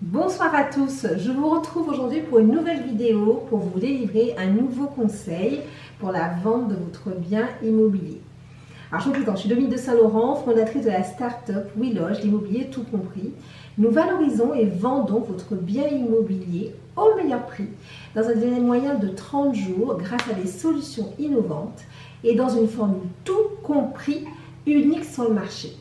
Bonsoir à tous, je vous retrouve aujourd'hui pour une nouvelle vidéo pour vous délivrer un nouveau conseil pour la vente de votre bien immobilier. Alors je me présente, je suis Dominique de Saint-Laurent, fondatrice de la start-up WeLoge, l'immobilier tout compris. Nous valorisons et vendons votre bien immobilier au meilleur prix dans un délai moyen de 30 jours grâce à des solutions innovantes et dans une formule tout compris unique sur le marché.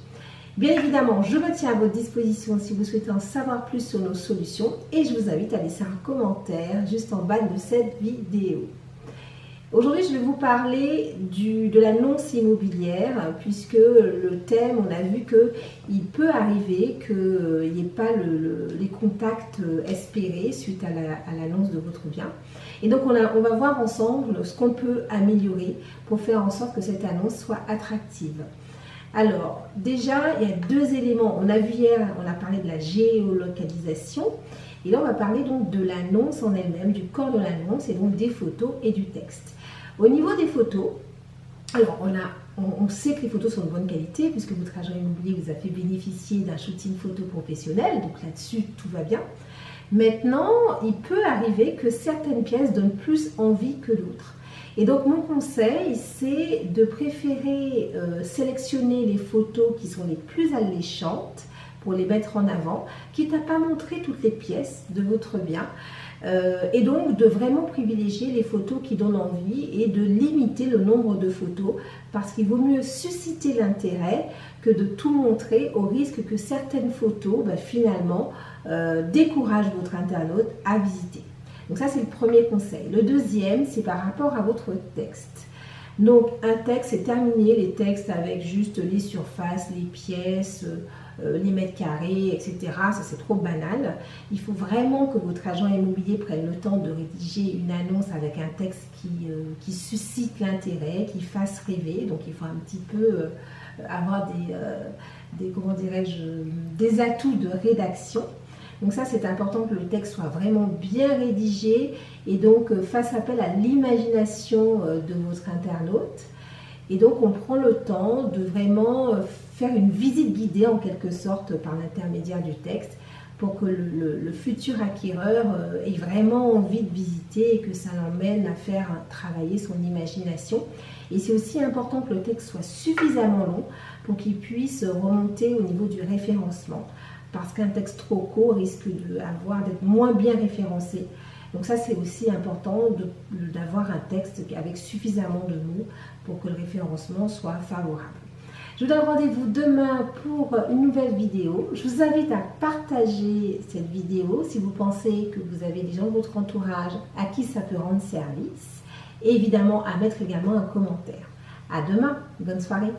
Bien évidemment, je me tiens à votre disposition si vous souhaitez en savoir plus sur nos solutions et je vous invite à laisser un commentaire juste en bas de cette vidéo. Aujourd'hui, je vais vous parler de l'annonce immobilière puisque le thème, on a vu qu'il peut arriver qu'il n'y ait pas les contacts espérés suite à l'annonce de votre bien. Et donc, on va voir ensemble ce qu'on peut améliorer pour faire en sorte que cette annonce soit attractive. Alors, déjà, il y a deux éléments. On a vu hier, on a parlé de la géolocalisation. Et là, on va parler donc de l'annonce en elle-même, du corps de l'annonce et donc des photos et du texte. Au niveau des photos, alors on sait que les photos sont de bonne qualité puisque votre agent immobilier vous a fait bénéficier d'un shooting photo professionnel. Donc là-dessus, tout va bien. Maintenant, il peut arriver que certaines pièces donnent plus envie que d'autres. Et donc mon conseil, c'est de préférer sélectionner les photos qui sont les plus alléchantes pour les mettre en avant, quitte à ne pas montrer toutes les pièces de votre bien. Et donc de vraiment privilégier les photos qui donnent envie et de limiter le nombre de photos parce qu'il vaut mieux susciter l'intérêt que de tout montrer au risque que certaines photos finalement découragent votre internaute à visiter. Donc ça, c'est le premier conseil. Le deuxième, c'est par rapport à votre texte. Donc un texte, c'est terminé les textes avec juste les surfaces, les pièces, les mètres carrés, etc. Ça, c'est trop banal. Il faut vraiment que votre agent immobilier prenne le temps de rédiger une annonce avec un texte qui suscite l'intérêt, qui fasse rêver. Donc il faut un petit peu avoir comment dirais-je, des atouts de rédaction. Donc ça, c'est important que le texte soit vraiment bien rédigé et donc fasse appel à l'imagination de votre internaute. Et donc, on prend le temps de vraiment faire une visite guidée en quelque sorte par l'intermédiaire du texte pour que le futur acquéreur ait vraiment envie de visiter et que ça l'emmène à faire travailler son imagination. Et c'est aussi important que le texte soit suffisamment long pour qu'il puisse remonter au niveau du référencement. Parce qu'un texte trop court risque d'être moins bien référencé. Donc ça, c'est aussi important d'avoir un texte avec suffisamment de mots pour que le référencement soit favorable. Je vous donne rendez-vous demain pour une nouvelle vidéo. Je vous invite à partager cette vidéo si vous pensez que vous avez des gens de votre entourage à qui ça peut rendre service. Et évidemment, à mettre également un commentaire. À demain, bonne soirée.